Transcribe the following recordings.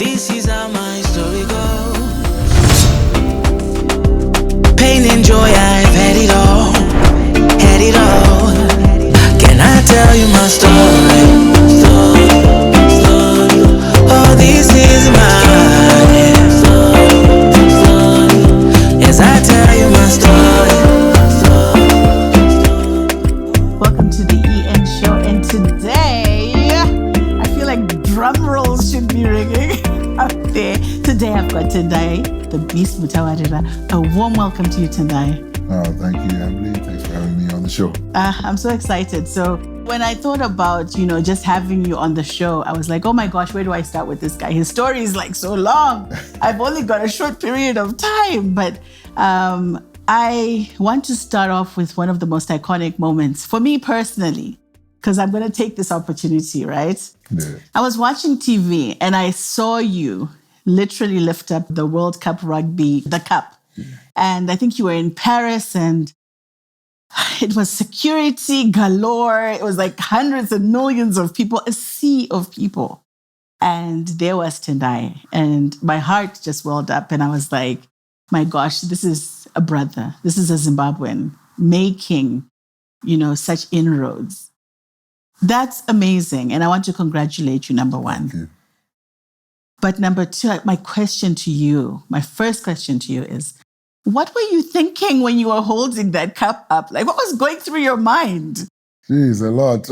This is how my story goes. Pain and joy, I've had it all. Had it all. Can I tell you my story? Story. Oh, this is my story. Yes, I tell you my story. Welcome to the EN show, and today I feel like drum rolls should be ringing up there. Today I've got Tendai, the beast Mtawarira. A warm welcome to you, Tendai. Oh, thank you, Emily. Thanks for having me on the show. I'm so excited. So when I thought about, just having you on the show, I was like, oh my gosh, where do I start with this guy? His story is like so long. I've only got a short period of time, but I want to start off with one of the most iconic moments for me personally, because I'm going to take this opportunity, right? Yeah. I was watching TV and I saw you literally lift up the World Cup rugby, the cup. Yeah. And I think you were in Paris and it was security galore. It was like hundreds of millions of people, a sea of people. And there was Tendai. And my heart just welled up. And I was like, my gosh, this is a brother. This is a Zimbabwean making, such inroads. That's amazing. And I want to congratulate you, number one. Thank you. But number two, my first question to you is, what were you thinking when you were holding that cup up? Like, what was going through your mind? Jeez, a lot.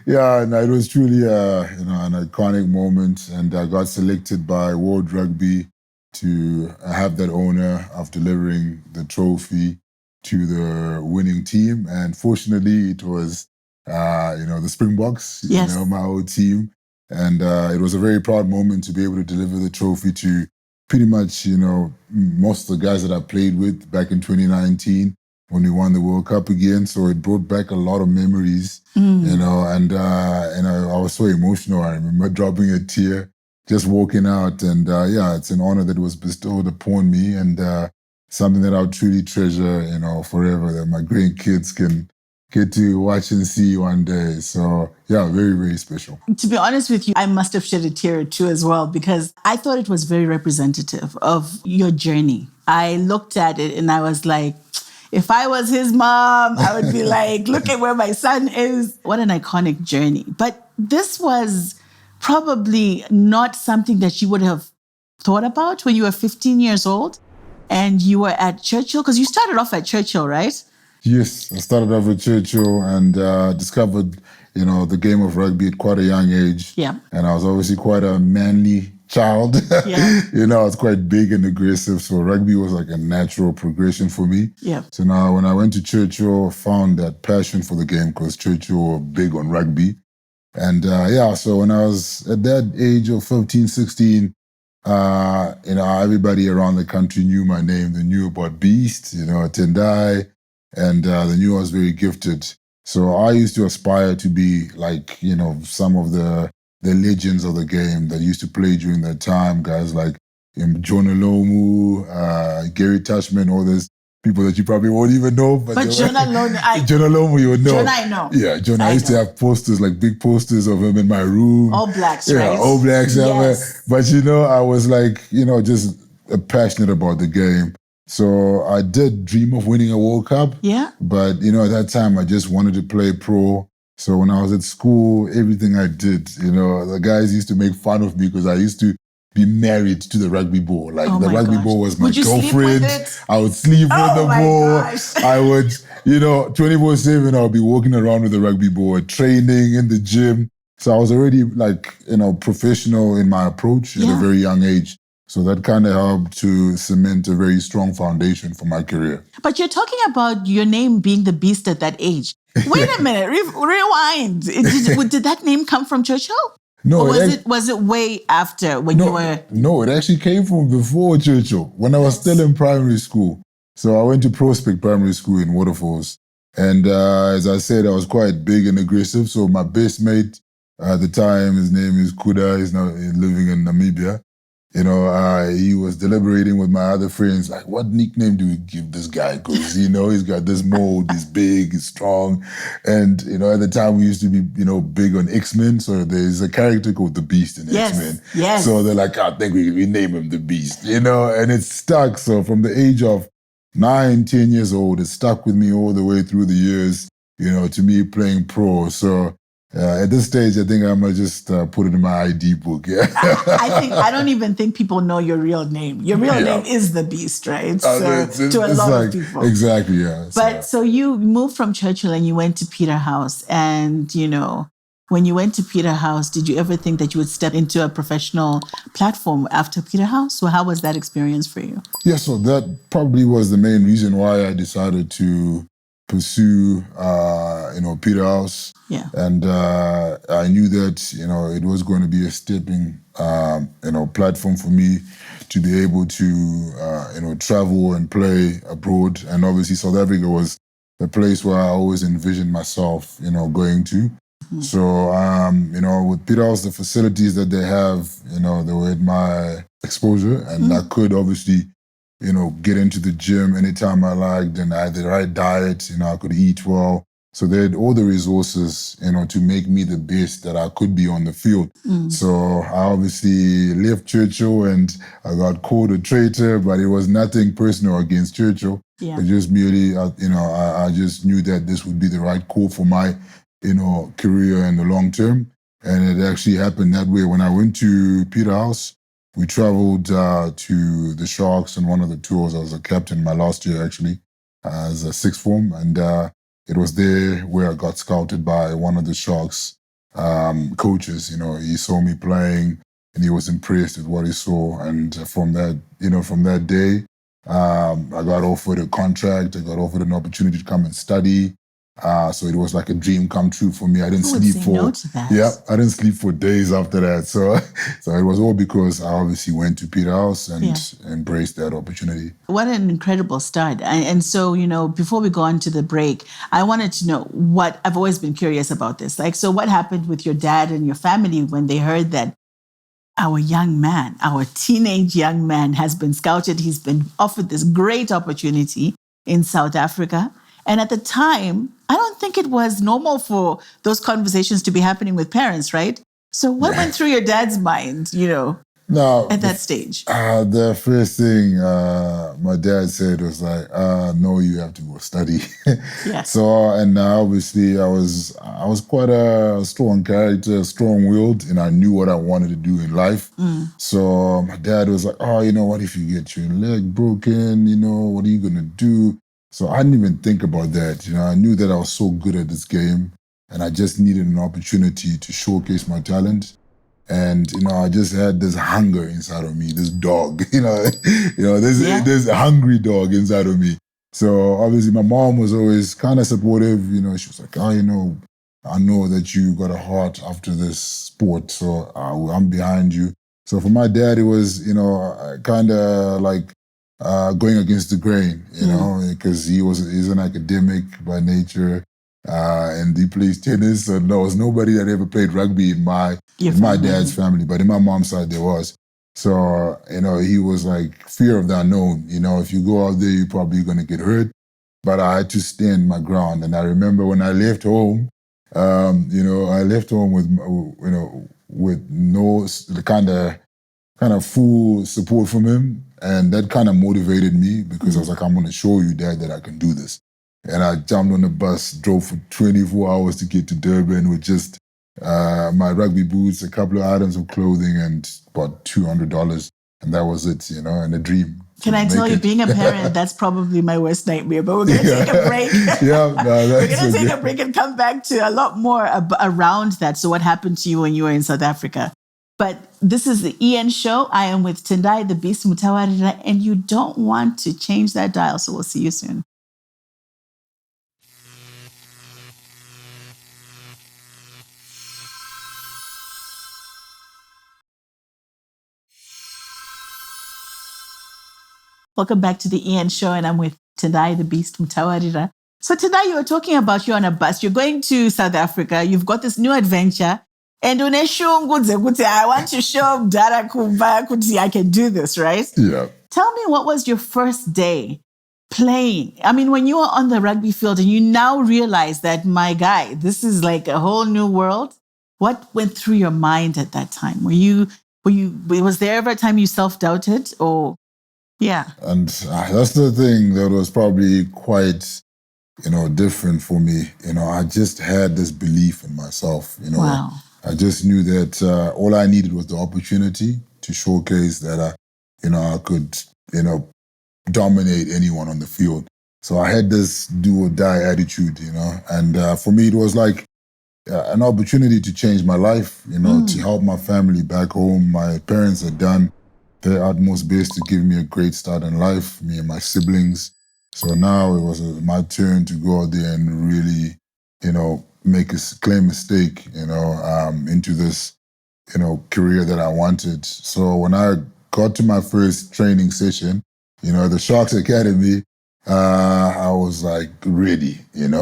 Yeah, no, it was truly an iconic moment. And I got selected by World Rugby to have that honor of delivering the trophy to the winning team. And fortunately, it was, the Springboks, yes. My old team. And it was a very proud moment to be able to deliver the trophy to pretty much, most of the guys that I played with back in 2019 when we won the World Cup again. So it brought back a lot of memories, and I was so emotional. I remember dropping a tear, just walking out. And it's an honor that was bestowed upon me, and something that I'll truly treasure, forever, that my grandkids can get to watch and see one day. So, yeah, very, very special. To be honest with you, I must have shed a tear or two as well, because I thought it was very representative of your journey. I looked at it and I was like, if I was his mom, I would be like, look at where my son is. What an iconic journey. But this was probably not something that you would have thought about when you were 15 years old and you were at Churchill, because you started off at Churchill, right? Yes, I started off at Churchill and discovered, the game of rugby at quite a young age. Yeah. And I was obviously quite a manly child. Yeah. I was quite big and aggressive. So rugby was like a natural progression for me. Yeah. So now when I went to Churchill, I found that passion for the game because Churchill were big on rugby. And so when I was at that age of 15, 16, everybody around the country knew my name. They knew about Beast, Tendai. And they knew I was very gifted. So I used to aspire to be like, some of the legends of the game that used to play during that time, guys like Jonah Lomu, Gary Tushman, all those people that you probably won't even know. But Jonah Lomu, you would know. Jonah, I know. Yeah, Jonah. I used to have posters, like big posters of him in my room. All Blacks, yeah, right? All Blacks. Yes. But, I was like, just passionate about the game. So I did dream of winning a World Cup. Yeah. But, at that time, I just wanted to play pro. So when I was at school, everything I did, the guys used to make fun of me because I used to be married to the rugby ball. Like the rugby ball was my girlfriend. I would sleep with the ball. Gosh. I would, 24/7, I would be walking around with the rugby ball, training in the gym. So I was already professional in my approach at a very young age. So that kind of helped to cement a very strong foundation for my career. But you're talking about your name being the Beast at that age. Wait a minute, rewind. Did that name come from Churchill? No. Or was it way after when you were... No, it actually came from before Churchill, when I was still in primary school. So I went to Prospect Primary School in Waterfalls. And as I said, I was quite big and aggressive. So my best mate at the time, his name is Kuda, he's now living in Namibia. He was deliberating with my other friends, like, what nickname do we give this guy? Because, he's got this mold, he's big, he's strong. And, at the time we used to be, big on X-Men. So there's a character called the Beast in X-Men. Yes. So they're like, I think we name him the Beast, and it's stuck. So from the age of 9, 10 years old, it stuck with me all the way through the years, to me playing pro. So at this stage, I think I'm going to just put it in my ID book. Yeah. I don't even think people know your real name. Your real name is the Beast, right? So to a lot of people. Exactly, yeah. But so you moved from Churchill and you went to Peterhouse. And, when you went to Peterhouse, did you ever think that you would step into a professional platform after Peterhouse? Or how was that experience for you? Yeah, so that probably was the main reason why I decided to pursue, Peterhouse. Yeah. And I knew that, it was going to be a stepping, platform for me to be able to, travel and play abroad. And obviously South Africa was the place where I always envisioned myself, going to. Mm-hmm. So, with Peterhouse, the facilities that they have, they were at my exposure. And I could obviously get into the gym anytime I liked, and I had the right diet, I could eat well. So they had all the resources, to make me the best that I could be on the field. So I obviously left Churchill and I got called a traitor, but it was nothing personal against Churchill. Yeah. It just merely, I just knew that this would be the right call for my, career in the long term. And it actually happened that way. When I went to Peterhouse, we traveled to the Sharks on one of the tours. I was a captain my last year, actually, as a sixth form. And it was there where I got scouted by one of the Sharks coaches. He saw me playing and he was impressed with what he saw. And from that day, I got offered a contract. I got offered an opportunity to come and study. So it was like a dream come true for me. I didn't sleep I didn't sleep for days after that. So it was all because I obviously went to Peterhouse and embraced that opportunity. What an incredible start. And so, before we go on to the break, I wanted to know what I've always been curious about this. Like, so what happened with your dad and your family when they heard that our young man, our teenage young man has been scouted. He's been offered this great opportunity in South Africa. And at the time, I don't think it was normal for those conversations to be happening with parents, right? So what went through your dad's mind, at that stage? The first thing my dad said was like, no, you have to go study. Yes. So, and obviously I was quite a strong character, strong-willed, and I knew what I wanted to do in life. So my dad was like, what if you get your leg broken? What are you going to do? So I didn't even think about that. I knew that I was so good at this game and I just needed an opportunity to showcase my talent. And, I just had this hunger inside of me, this dog, this hungry dog inside of me. So obviously my mom was always kind of supportive. She was like, I know that you got a heart after this sport, so I'm behind you. So for my dad, it was, kind of like, going against the grain, because he's an academic by nature, and he plays tennis. So there was nobody that ever played rugby in my dad's family, but in my mom's side there was. So he was like fear of the unknown. If you go out there, you're probably gonna get hurt. But I had to stand my ground, and I remember when I left home, I left home with no kind of full support from him. And that kind of motivated me because I was like, I'm going to show you, Dad, that I can do this. And I jumped on the bus, drove for 24 hours to get to Durban with just my rugby boots, a couple of items of clothing, and about $200. And that was it, and a dream. Can I tell you, being a parent, that's probably my worst nightmare. But we're going to take a break. We're going to take a break and come back to a lot more around that. So what happened to you when you were in South Africa? But this is the EN Show. I am with Tendai, the Beast Mtawarira, and you don't want to change that dial. So we'll see you soon. Welcome back to the EN Show, and I'm with Tendai, the Beast Mtawarira. So Tendai, you were talking about you're on a bus. You're going to South Africa. You've got this new adventure. And I want to show Dara Kumba kuti I can do this, right? Yeah. Tell me, what was your first day playing? I mean, when you were on the rugby field and you now realize that, my guy, this is like a whole new world. What went through your mind at that time? Was there ever a time you self-doubted or, yeah? And that's the thing that was probably quite, different for me. I just had this belief in myself, Wow. I just knew that all I needed was the opportunity to showcase that I could, dominate anyone on the field. So I had this do or die attitude, and for me it was like an opportunity to change my life, to help my family back home. My parents had done their utmost best to give me a great start in life, me and my siblings. So now it was my turn to go out there and really, claim a stake, into this, career that I wanted. So when I got to my first training session, the Sharks Academy, I was like ready, and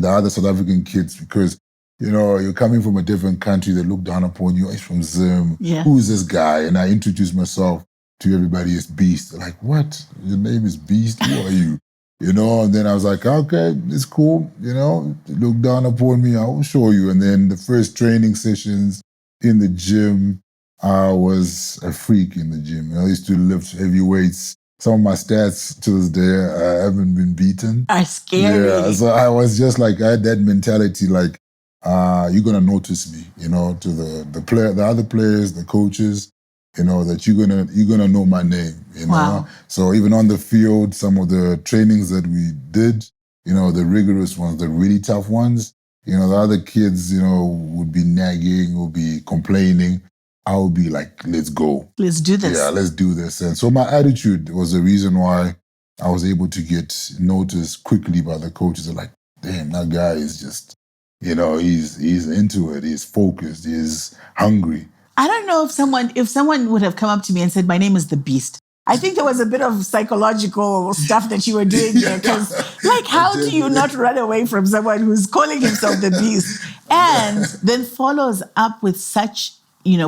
the other South African kids, because you're coming from a different country, they look down upon you. He's from Zim. Yeah. Who is this guy? And I introduced myself to everybody as Beast. They're like, what? Your name is Beast? Who are you? And then I was like, okay, it's cool. Look down upon me. I will show you. And then the first training sessions in the gym, I was a freak in the gym. I used to lift heavy weights. Some of my stats to this day, I haven't been beaten. Are scary. Yeah, so I was just like, I had that mentality, like, you're gonna notice me, to the other players, the coaches, that you're gonna know my name, Wow. So even on the field, some of the trainings that we did, the rigorous ones, the really tough ones, the other kids, would be nagging, would be complaining. I would be like, let's go. Let's do this. Yeah, let's do this. And so my attitude was the reason why I was able to get noticed quickly by the coaches. They're like, damn, that guy is just, he's into it. He's focused. He's hungry. I don't know if someone would have come up to me and said, my name is the Beast. I think there was a bit of psychological stuff that you were doing there, because how do you not run away from someone who's calling himself the Beast and then follows up with such,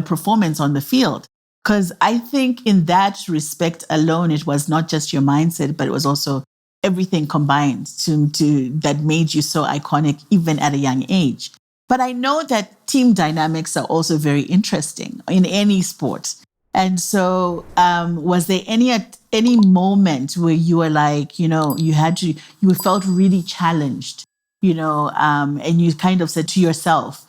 performance on the field? Because I think in that respect alone, it was not just your mindset, but it was also everything combined to that made you so iconic even at a young age. But I know that team dynamics are also very interesting in any sport. And so was there any moment where you were like, you felt really challenged, and you kind of said to yourself,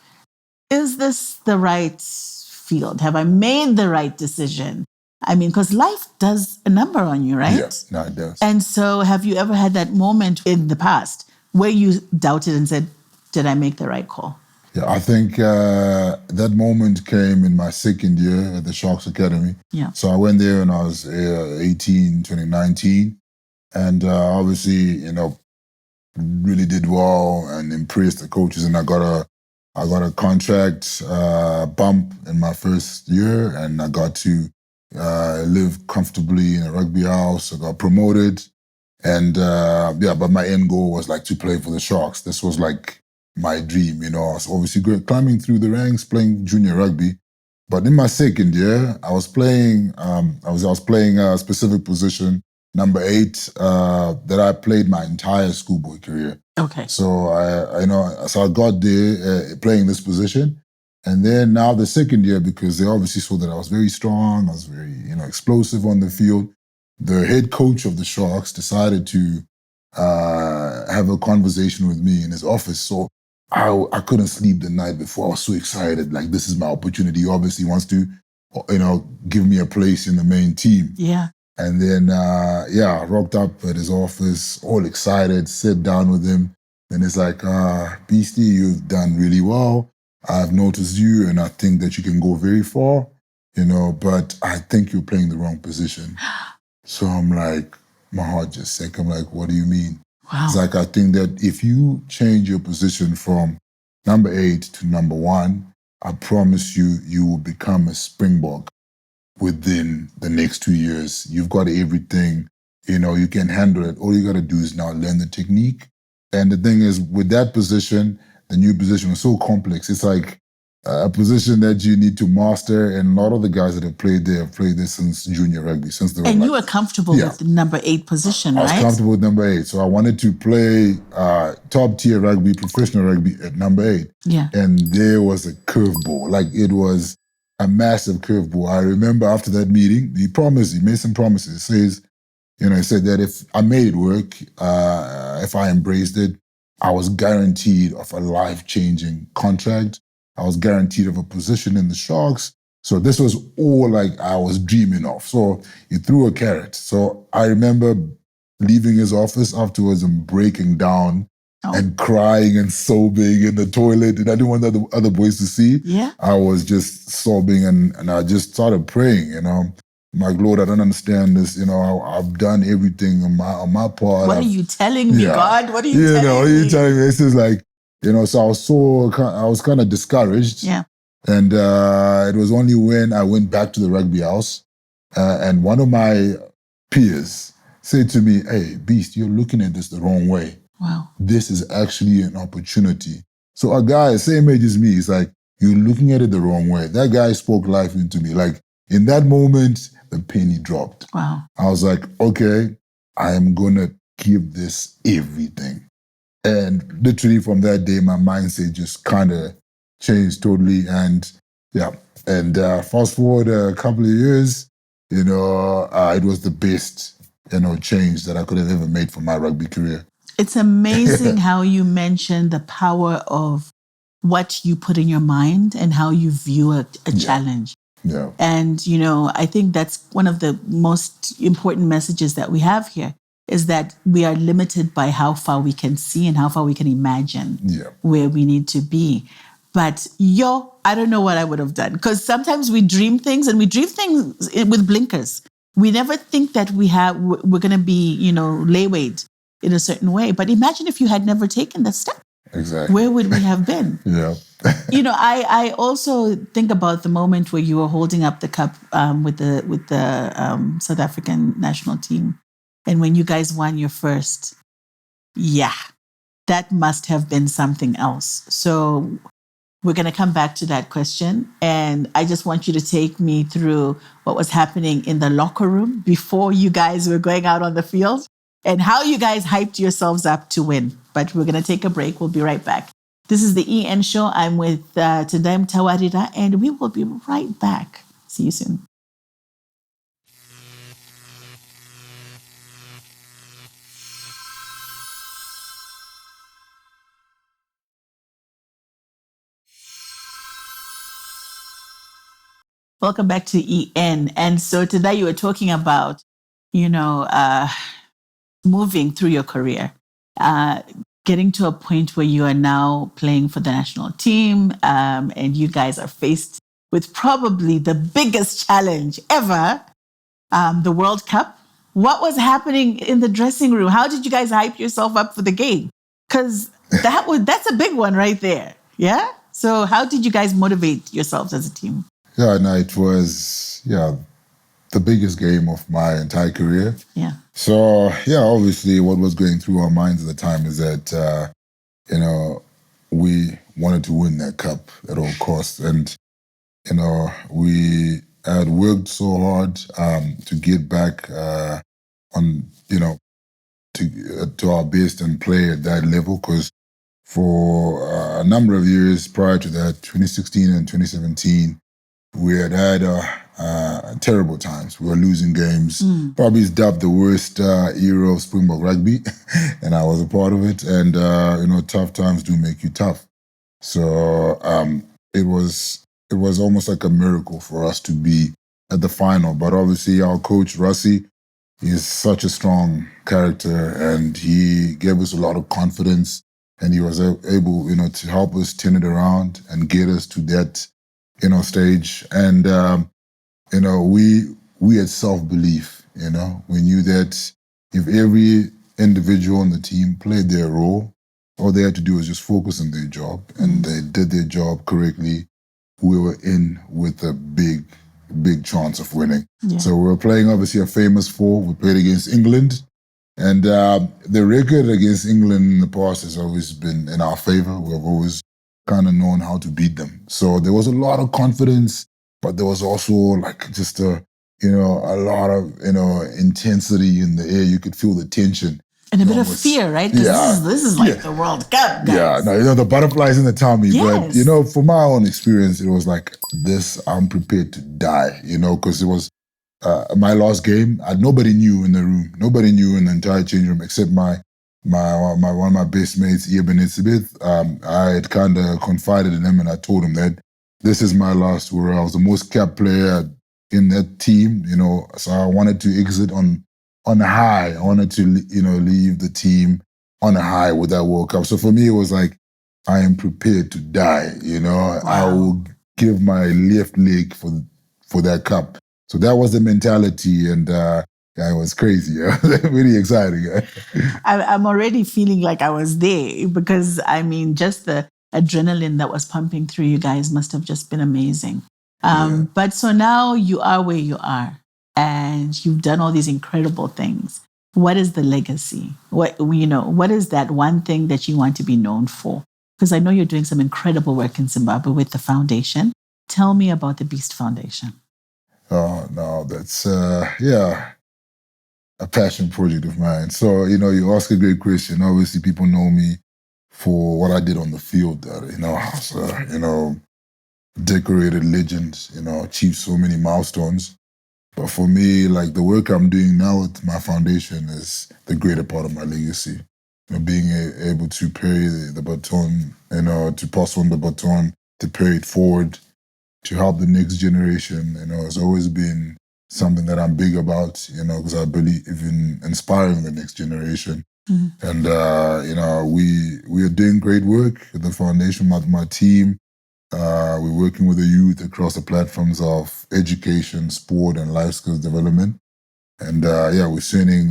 is this the right field? Have I made the right decision? I mean, because life does a number on you, right? Yeah, no, it does. And so have you ever had that moment in the past where you doubted and said, did I make the right call? Yeah, I think that moment came in my second year at the Sharks Academy. Yeah. So I went there when I was 18, 2019. And obviously, really did well and impressed the coaches. And I got a contract bump in my first year, and I got to live comfortably in a rugby house. I got promoted. And but my end goal was like to play for the Sharks. This was like my dream, I was obviously climbing through the ranks, playing junior rugby. But in my second year, I was playing a specific position, number 8, that I played my entire schoolboy career. Okay. So I got there playing this position. And then now the second year, because they obviously saw that I was very strong, I was very, explosive on the field, the head coach of the Sharks decided to have a conversation with me in his office. So I couldn't sleep the night before. I was so excited. Like, this is my opportunity. He obviously wants to, give me a place in the main team. Yeah. And then, I rocked up at his office, all excited, sat down with him. And it's like, Beastie, you've done really well. I've noticed you, and I think that you can go very far, but I think you're playing the wrong position. So I'm like, my heart just sank. I'm like, what do you mean? Wow. It's like, I think that if you change your position from number 8 to number 1, I promise you, you will become a springbok within the next 2 years. You've got everything, you can handle it. All you got to do is now learn the technique. And the thing is, with that position, the new position was so complex. It's like a position that you need to master, and a lot of the guys that have played there since junior rugby, since they were And like, you were comfortable with the number 8 position, I was right? comfortable with number 8. So I wanted to play top tier rugby, professional rugby at number 8. Yeah. And there was a curveball. Like, it was a massive curveball. I remember after that meeting, he made some promises. He said that if I made it work, if I embraced it, I was guaranteed of a life-changing contract. I was guaranteed of a position in the Sharks. So this was all like I was dreaming of. So he threw a carrot. So I remember leaving his office afterwards and breaking down and crying and sobbing in the toilet. And I didn't want the other boys to see. Yeah. I was just sobbing and I just started praying, My Lord, I don't understand this. I've done everything on my part. What are you telling me, God? What are you telling me? What are you telling me? This is like, so I was kind of discouraged. Yeah. And it was only when I went back to the rugby house and one of my peers said to me, "Hey, Beast, you're looking at this the wrong way. Wow. This is actually an opportunity." So a guy, same age as me, is like, "You're looking at it the wrong way." That guy spoke life into me. Like, in that moment, the penny dropped. Wow. I was like, okay, I am going to give this everything. And literally from that day, my mindset just kind of changed totally. And fast forward a couple of years, it was the best, change that I could have ever made for my rugby career. It's amazing how you mentioned the power of what you put in your mind and how you view a challenge. Yeah. And, I think that's one of the most important messages that we have here is that we are limited by how far we can see and how far we can imagine where we need to be. But I don't know what I would have done, because sometimes we dream things and we dream things with blinkers. We never think that we're going to be, laywayed in a certain way. But imagine if you had never taken that step. Exactly. Where would we have been? Yeah. I also think about the moment where you were holding up the cup with the South African national team, and when you guys won your first. Yeah, that must have been something else. So we're going to come back to that question, and I just want you to take me through what was happening in the locker room before you guys were going out on the field, and how you guys hyped yourselves up to win. But we're going to take a break. We'll be right back. This is the EN Show. I'm with Tendai Mtawarira, and we will be right back. See you soon. Welcome back to EN. And so today you were talking about, moving through your career, getting to a point where you are now playing for the national team, and you guys are faced with probably the biggest challenge ever, the World Cup. What was happening in the dressing room? How did you guys hype yourself up for the game? Because that's a big one right there. Yeah? So how did you guys motivate yourselves as a team? Yeah, no, it was, the biggest game of my entire career. Yeah. So, obviously what was going through our minds at the time is that, we wanted to win that cup at all costs. And, we had worked so hard to get back on, to our best and play at that level, because for a number of years prior to that, 2016 and 2017, we had terrible times. We were losing games. Probably is dubbed the worst era of Springbok rugby, and I was a part of it. And tough times do make you tough. So it was almost like a miracle for us to be at the final. But obviously, our coach Rassie is such a strong character, and he gave us a lot of confidence, and he was able, to help us turn it around and get us to that stage. And, we had self-belief, we knew that if every individual on the team played their role, all they had to do was just focus on their job, and they did their job correctly, we were in with a big chance of winning. Yeah. So we were playing, obviously, a famous four. We played against England, and the record against England in the past has always been in our favor. We've always kind of known how to beat them. So there was a lot of confidence, but there was also like just a lot of, intensity in the air. You could feel the tension. And a bit of fear, right? Because this is like the World Cup, guys. Yeah, no, the butterflies in the tummy. Yes. But, from my own experience, it was like, I'm prepared to die, because it was my last game. Nobody knew in the room. Nobody knew in the entire change room except my one of my best mates, Eben Itzebeth. I had kind of confided in him and I told him that this is my last tour. I was the most capped player in that team, so I wanted to exit on a high. I wanted to, leave the team on a high with that World Cup. So for me, it was like, I am prepared to die, Wow. I will give my left leg for that cup. So that was the mentality, and it was crazy. Really exciting. I'm already feeling like I was there because, just the adrenaline that was pumping through you guys must have just been amazing. But so now you are where you are and you've done all these incredible things. What is the legacy? What is that one thing that you want to be known for? Because I know you're doing some incredible work in Zimbabwe with the foundation. Tell me about the Beast Foundation. Oh, no, that's, a passion project of mine. So, you ask a great question. Obviously, people know me for what I did on the field. Decorated legend, achieved so many milestones. But for me, like the work I'm doing now with my foundation is the greater part of my legacy. Being able to carry the baton, to pass on the baton, to carry it forward, to help the next generation, has always been something that I'm big about, because I believe in inspiring the next generation. Mm-hmm. And, we are doing great work at the foundation with my team. We're working with the youth across the platforms of education, sport, and life skills development. And we're sending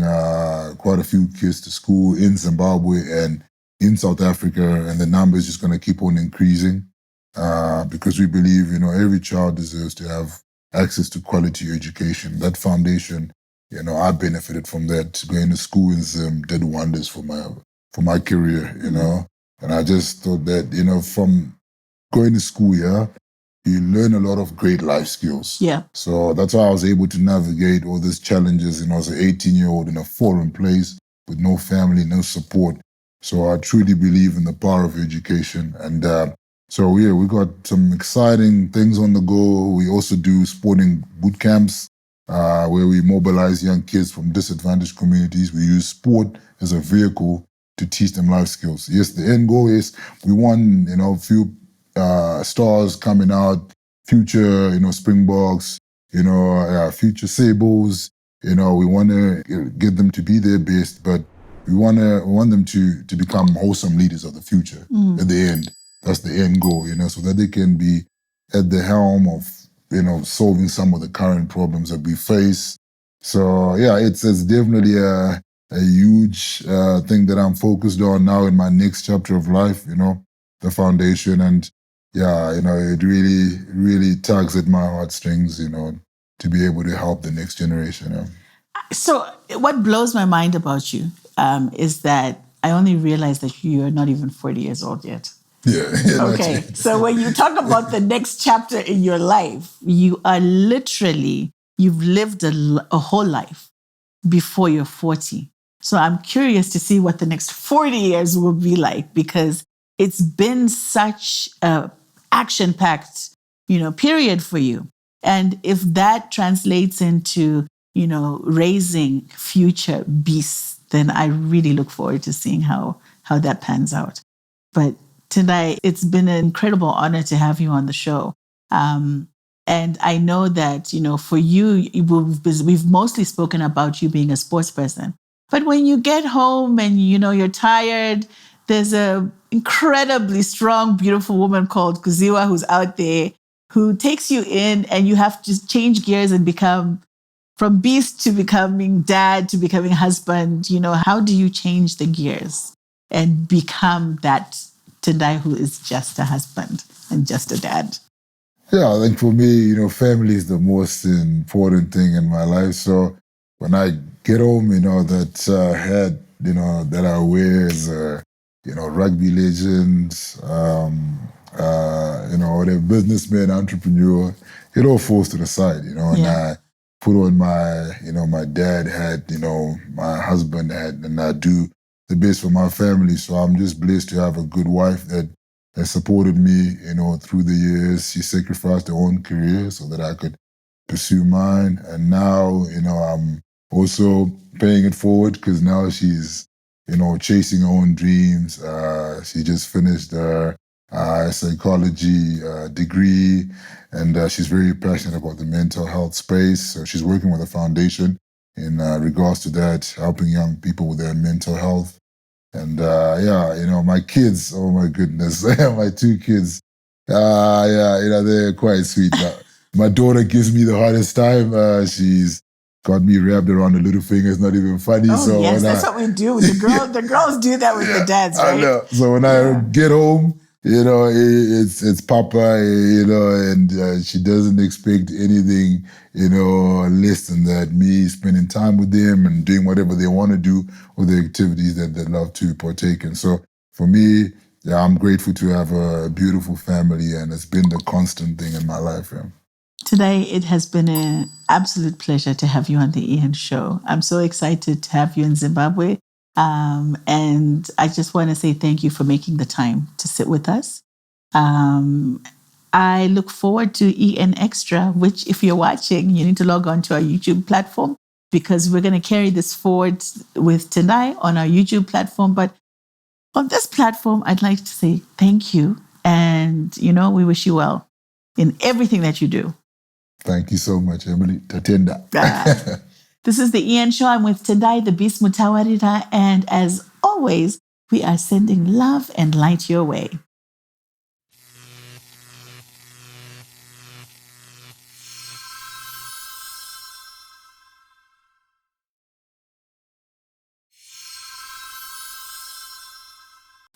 quite a few kids to school in Zimbabwe and in South Africa, and the number is just going to keep on increasing because we believe, every child deserves to have access to quality education. That foundation, I benefited from that. Going to school in Zim did wonders for my career, And I just thought that, from going to school, you learn a lot of great life skills. Yeah. So that's how I was able to navigate all these challenges, as an 18-year-old in a foreign place with no family, no support. So I truly believe in the power of education. And we got some exciting things on the go. We also do sporting boot camps where we mobilize young kids from disadvantaged communities. We use sport as a vehicle to teach them life skills. Yes, the end goal is we want, a few stars coming out, future, Springboks, future Sables. We want to get them to be their best, but we want them to become wholesome leaders of the future at the end. That's the end goal, so that they can be at the helm of, solving some of the current problems that we face. So, it's definitely a huge thing that I'm focused on now in my next chapter of life, the foundation. And it really, really tugs at my heartstrings, to be able to help the next generation. So what blows my mind about you is that I only realized that you're not even 40 years old yet. Yeah. Okay. So when you talk about the next chapter in your life, you are literally, you've lived a whole life before you're 40. So I'm curious to see what the next 40 years will be like, because it's been such a action-packed, period for you. And if that translates into, raising future beasts, then I really look forward to seeing how that pans out. But Tendai, it's been an incredible honor to have you on the show. And I know that, for you, we've mostly spoken about you being a sports person. But when you get home and, you're tired, there's a incredibly strong, beautiful woman called Kuziwa who's out there who takes you in, and you have to change gears and become from beast to becoming dad to becoming husband. How do you change the gears and become that Tendai who is just a husband and just a dad? Yeah, I think for me, family is the most important thing in my life. So when I get home, that hat, that I wear is, Rugby Legend. or they're businessman, entrepreneur, it all falls to the side, and I put on my dad hat, my husband hat, and I do the best for my family. So I'm just blessed to have a good wife that supported me, through the years. She sacrificed her own career so that I could pursue mine. And now, I'm also paying it forward because now she's, chasing her own dreams. She just finished her psychology degree, and she's very passionate about the mental health space. So she's working with a foundation in regards to that, helping young people with their mental health. And my kids, oh my goodness, my two kids, they're quite sweet. My daughter gives me the hardest time. She's got me wrapped around the little finger. It's not even funny. Oh, so yes, that's what we do. The girls do that with the dads, right? I know. So when I get home, it's Papa, and she doesn't expect anything, less than that. Me spending time with them and doing whatever they want to do with the activities that they love to partake in. So for me, I'm grateful to have a beautiful family, and it's been the constant thing in my life. Yeah. Today, it has been an absolute pleasure to have you on the Ian Show. I'm so excited to have you in Zimbabwe. And I just want to say thank you for making the time to sit with us. I look forward to EN Extra, which if you're watching, you need to log on to our YouTube platform because we're going to carry this forward with Tendai on our YouTube platform. But on this platform, I'd like to say thank you. And, we wish you well in everything that you do. Thank you so much, Emily. Tatenda. This is the Ian Show. I'm with Tendai, the Beast Mtawarira. And as always, we are sending love and light your way.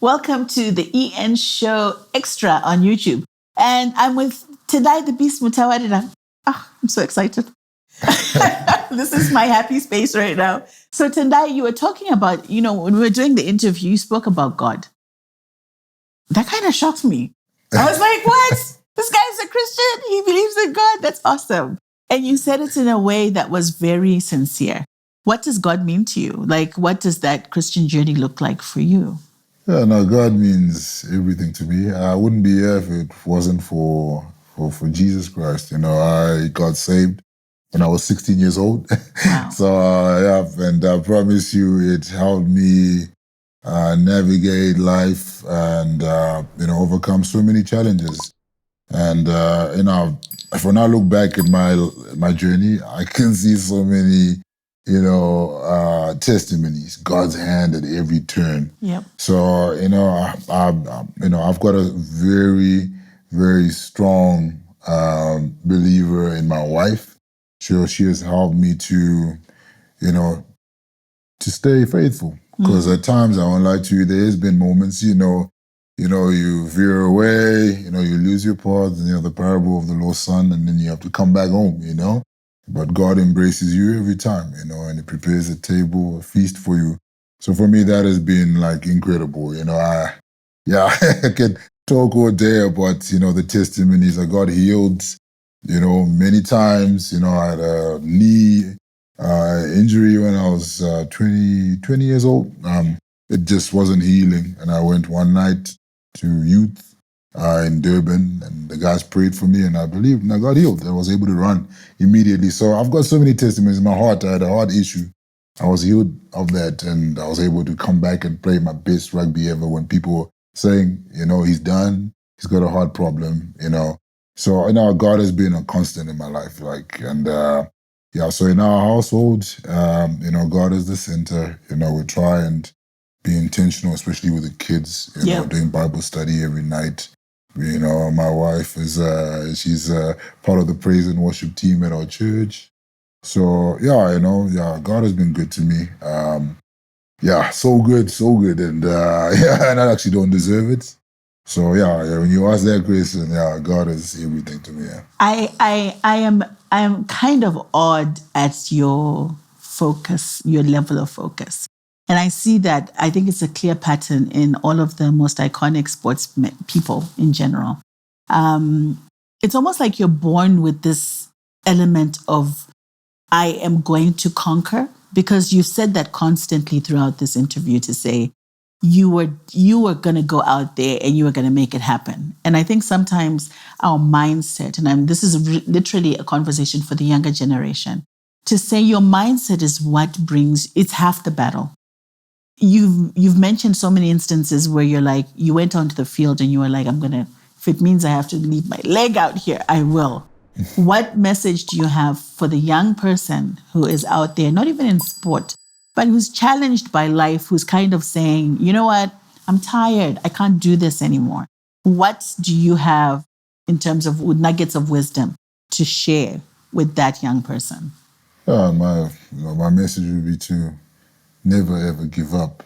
Welcome to the EN Show Extra on YouTube. And I'm with Tendai, the Beast Mtawarira. Oh, I'm so excited. This is my happy space right now. So Tendai, you were talking about, when we were doing the interview, you spoke about God. That kind of shocked me. I was like, what? This guy's a Christian. He believes in God. That's awesome. And you said it in a way that was very sincere. What does God mean to you? Like, what does that Christian journey look like for you? Yeah, no, God means everything to me. I wouldn't be here if it wasn't for Jesus Christ. I got saved when I was 16 years old. Wow. So, and I promise you, it helped me navigate life and, overcome so many challenges. And, if when I look back at my journey, I can see so many, testimonies, God's hand at every turn. Yep. So, I've got a very, very strong believer in my wife. She has helped me to stay faithful. Because at times, I won't lie to you, there's been moments, you veer away, you lose your path, the parable of the lost son, and then you have to come back home, But God embraces you every time, and He prepares a table, a feast for you. So for me, that has been like incredible. I can talk all day about, the testimonies that God healed, many times. I had a knee injury when I was 20 years old. It just wasn't healing. And I went one night to youth in Durban, and the guys prayed for me, and I believed, and I got healed. I was able to run immediately. So I've got so many testimonies in my heart. I had a heart issue. I was healed of that, and I was able to come back and play my best rugby ever when people were saying, he's done, he's got a heart problem, So, God has been a constant in my life, so in our household, God is the center. We try and be intentional, especially with the kids, doing Bible study every night. My wife is, she's part of the praise and worship team at our church. So, God has been good to me. So good. And, and I actually don't deserve it. So, when you ask that question, God is everything to me. Yeah. I am kind of awed at your focus, your level of focus. And I see that, I think it's a clear pattern in all of the most iconic sports people in general. It's almost like you're born with this element of, I am going to conquer, because you said that constantly throughout this interview, to say you were going to go out there and you were going to make it happen. And I think sometimes our mindset, and this is literally a conversation for the younger generation, to say your mindset is what brings, it's half the battle. You've mentioned so many instances where you're like, you went onto the field and you were like, if it means I have to leave my leg out here, I will. What message do you have for the young person who is out there, not even in sport, but who's challenged by life, who's kind of saying, you know what, I'm tired, I can't do this anymore? What do you have in terms of nuggets of wisdom to share with that young person? My message would be to never ever give up,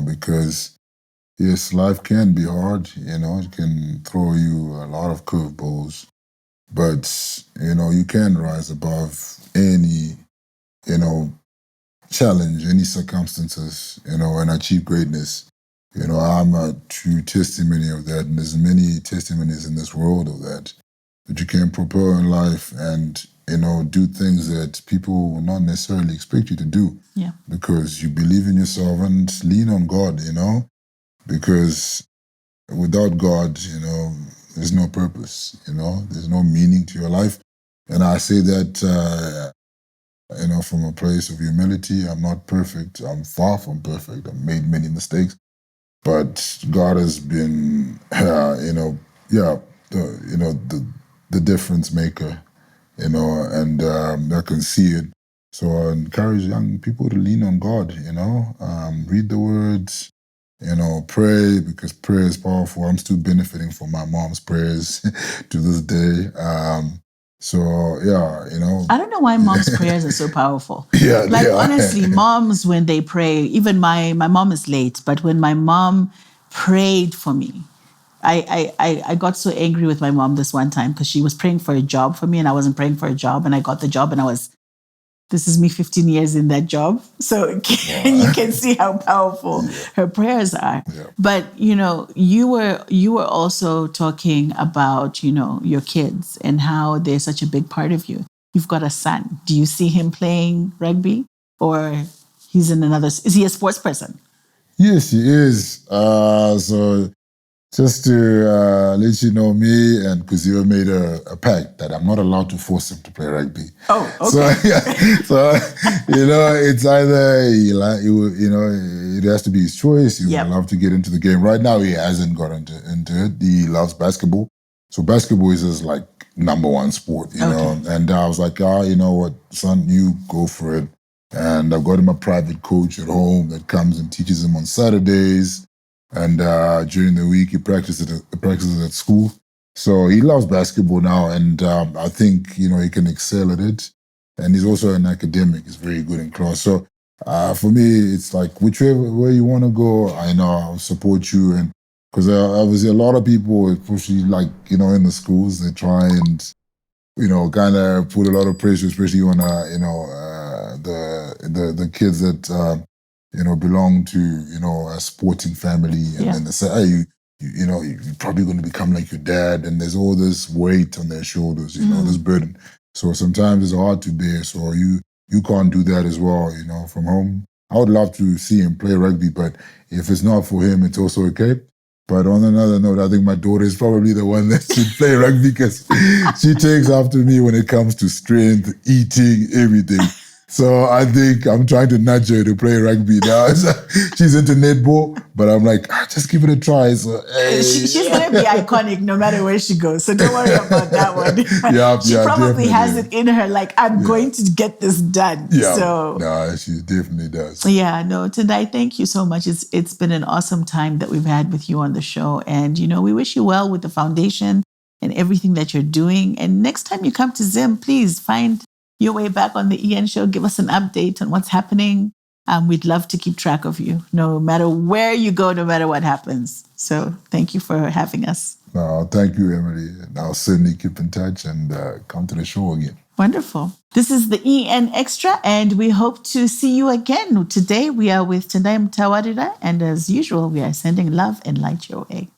because yes, life can be hard, it can throw you a lot of curveballs, but, you can rise above any, challenge, any circumstances, and achieve greatness. I'm a true testimony of that, and there's many testimonies in this world of that you can propel in life and, do things that people will not necessarily expect you to do. Yeah. Because you believe in yourself and lean on God, because without God, there's no purpose, there's no meaning to your life. And I say that, from a place of humility. I'm not perfect. I'm far from perfect. I've made many mistakes. But God has been, the difference maker, and I can see it. So I encourage young people to lean on God, read the words, pray, because prayer is powerful. I'm still benefiting from my mom's prayers to this day. I don't know why mom's prayers are so powerful. Yeah, like honestly, moms, when they pray, even my mom is late, but when my mom prayed for me, I got so angry with my mom this one time because she was praying for a job for me and I wasn't praying for a job, and I got the job and this is me 15 years in that job. So you can see how powerful her prayers are. Yeah. But, you were also talking about, your kids and how they're such a big part of you. You've got a son. Do you see him playing rugby, or he's in is he a sports person? Yes, he is. So just to let you know, me and Kuzio made a pact that I'm not allowed to force him to play rugby. Oh, okay. So it's either it has to be his choice. He would love to get into the game. Right now, he hasn't got into it. He loves basketball. So basketball is his number one sport, know. And I was like, you know what, son, you go for it. And I've got him a private coach at home that comes and teaches him on Saturdays. And during the week, he practices at school. So he loves basketball now, and I think, he can excel at it. And he's also an academic. He's very good in class. So for me, it's like, whichever way you want to go, I know I'll support you. And because obviously a lot of people, especially in the schools, they try and, kind of put a lot of pressure, especially on, the kids that, belong to, a sporting family. And then they say, hey, you're probably going to become like your dad. And there's all this weight on their shoulders, this burden. So sometimes it's hard to bear. So you can't do that as well, from home. I would love to see him play rugby, but if it's not for him, it's also okay. But on another note, I think my daughter is probably the one that should play rugby because she takes after me when it comes to strength, eating, everything. So I think I'm trying to nudge her to play rugby now. She's into netball, but I'm like, just give it a try. So, hey. She's going to be iconic no matter where she goes. So don't worry about that one. She probably has it in her, I'm going to get this done. Yeah, so, no, she definitely does. Yeah, no, Tendai, thank you so much. It's been an awesome time that we've had with you on the show. And, we wish you well with the foundation and everything that you're doing. And next time you come to Zim, please find your way back on the EN show. Give us an update on what's happening. We'd love to keep track of you, no matter where you go, no matter what happens. So thank you for having us. Thank you, Emily. And I'll certainly keep in touch and come to the show again. Wonderful. This is the EN Extra, and we hope to see you again. Today we are with Tendai Mtawarira, and as usual, we are sending love and light your way.